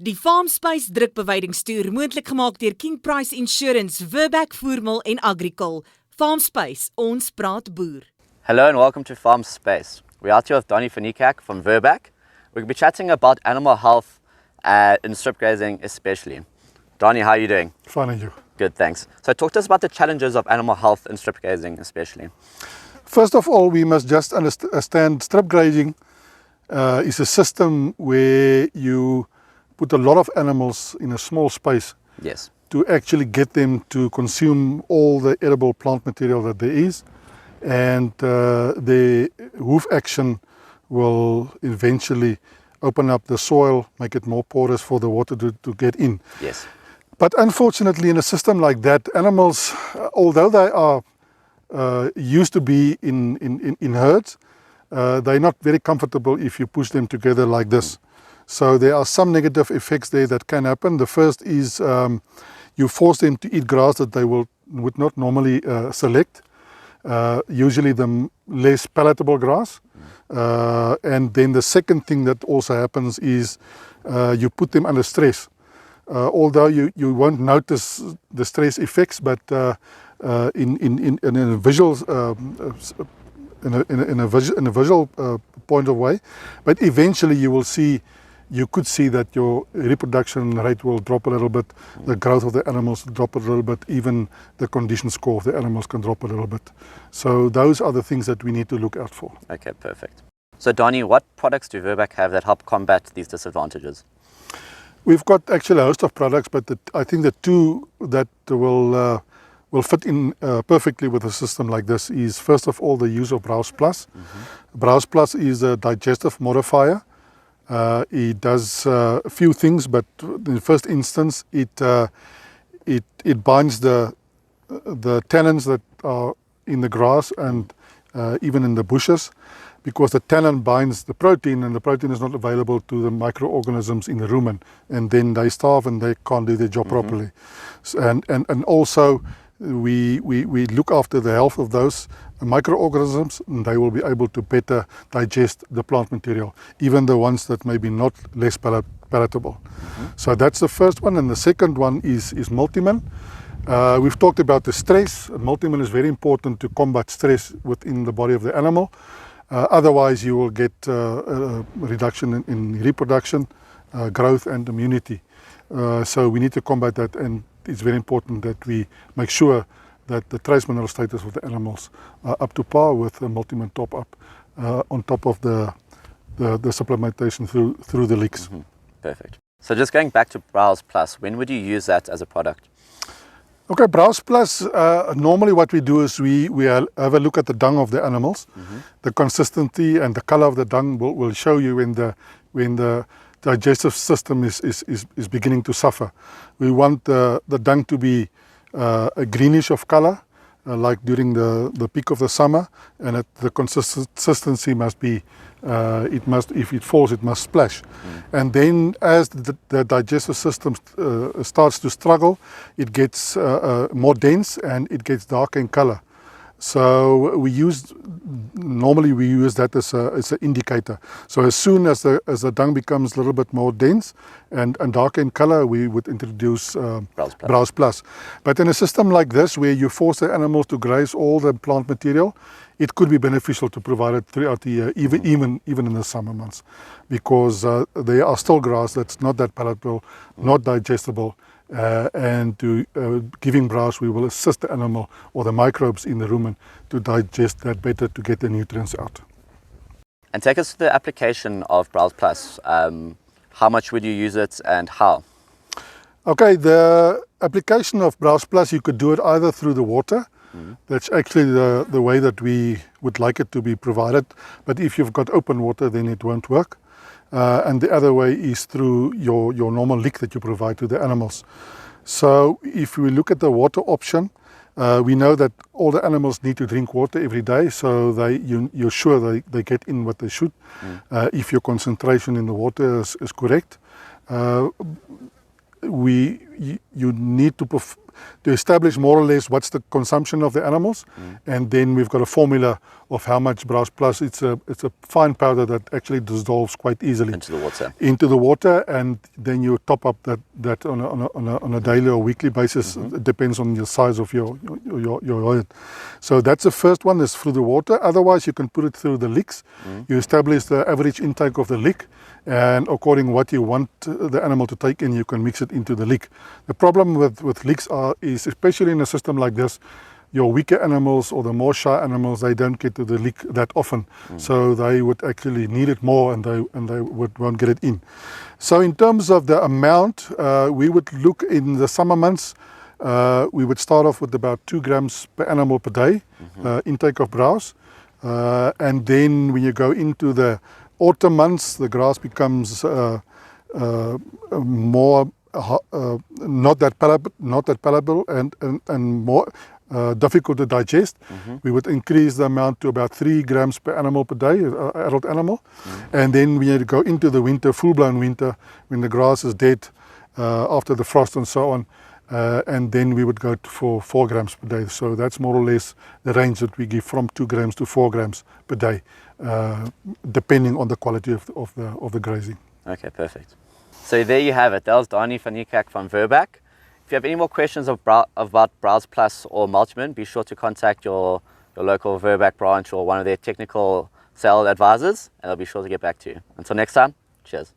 Die FarmSpace drukbewydingstoer moontlik gemaak deur King Price Insurance, Virbac Voermil en Agricol. FarmSpace, ons praat boer. Hello and welcome to FarmSpace. We're out here with Danie from Virbac. We'll be chatting about animal health in strip grazing especially. Danie, how are you doing? Fine, and you? Good, thanks. So talk to us about the challenges of animal health in strip grazing especially. First of all, we must just understand strip grazing is a system where you put a lot of animals in a small space. Yes. To actually get them to consume all the edible plant material that there is, and the hoof action will eventually open up the soil, make it more porous for the water to get in. Yes. But unfortunately, in a system like that, animals, although they are used to be in herds, they're not very comfortable if you push them together like this. So there are some negative effects there that can happen. The first is you force them to eat grass that they would not normally select, usually the less palatable grass. And then the second thing that also happens is you put them under stress. Although you won't notice the stress effects, but in a visual point of way, but eventually you could see that your reproduction rate will drop a little bit, the growth of the animals will drop a little bit, even the condition score of the animals can drop a little bit. So those are the things that we need to look out for. Okay, perfect. So Danie, what products do Virbac have that help combat these disadvantages? We've got actually a host of products, but I think the two that will fit in perfectly with a system like this is, first of all, the use of Browse Plus. Browse Plus is a digestive modifier. It does a few things, but in the first instance, it binds the tannins that are in the grass and even in the bushes, because the tannin binds the protein, and the protein is not available to the microorganisms in the rumen, and then they starve and they can't do their job properly. And also we look after the health of those microorganisms, and they will be able to better digest the plant material, even the ones that may be not less palatable. So that's the first one. And the second one is Multimin. We've talked about the stress. Multimin is very important to combat stress within the body of the animal. Otherwise you will get a reduction in reproduction, growth and immunity. So we need to combat that, and it's very important that we make sure that the trace mineral status of the animals are up to par with the Multimin top up on top of the supplementation through the leaks. Perfect. So just going back to Browse Plus, when would you use that as a product? Okay, Browse Plus, normally what we do is we have a look at the dung of the animals. The consistency and the color of the dung will show you when the digestive system is beginning to suffer. We want the dung to be a greenish of color, like during the peak of the summer, and the consistency must be, if it falls, it must splash. And then as the digestive system starts to struggle, it gets more dense and it gets darker in color. So normally we use that as an indicator. So as soon as the dung becomes a little bit more dense and darker in color, we would introduce Browse Plus. But in a system like this, where you force the animals to graze all the plant material, it could be beneficial to provide it throughout the year, even in the summer months, because there are still grass that's not that palatable, not digestible. And giving browse, we will assist the animal or the microbes in the rumen to digest that better, to get the nutrients out. And take us to the application of Browse Plus. How much would you use it and how? Okay, the application of Browse Plus, you could do it either through the water. That's actually the way that we would like it to be provided. But if you've got open water, then it won't work. And the other way is through your normal lick that you provide to the animals. So if we look at the water option, we know that all the animals need to drink water every day, so you're sure they get in what they should, if your concentration in the water is correct. You need to to establish more or less what's the consumption of the animals, and then we've got a formula of how much Browse Plus. It's a fine powder that actually dissolves quite easily into the water, and then you top up that on a daily or weekly basis. It depends on the size of your herd. So that's the first one, is through the water. Otherwise, you can put it through the licks. You establish the average intake of the lick, and according what you want the animal to take in, you can mix it into the lick. The problem with licks is, especially in a system like this, your weaker animals or the more shy animals, they don't get to the lick that often. So they would actually need it more, and they won't get it in. So in terms of the amount, we would look in the summer months, we would start off with about 2 grams per animal per day intake of browse. And then when you go into the autumn months, the grass becomes more not that palatable and more difficult to digest. We would increase the amount to about 3 grams per animal per day, adult animal. And then when you go into the winter, full-blown winter, when the grass is dead after the frost and so on, and then we would go for 4 grams per day. So that's more or less the range that we give, from 2 grams to 4 grams per day, depending on the quality of the grazing. Okay, perfect. So there you have it. That was Danie van Niekerk from Virbac. If you have any more questions about Browse Plus or Mulchman, be sure to contact your local Virbac branch or one of their technical sales advisors, and they'll be sure to get back to you. Until next time, cheers.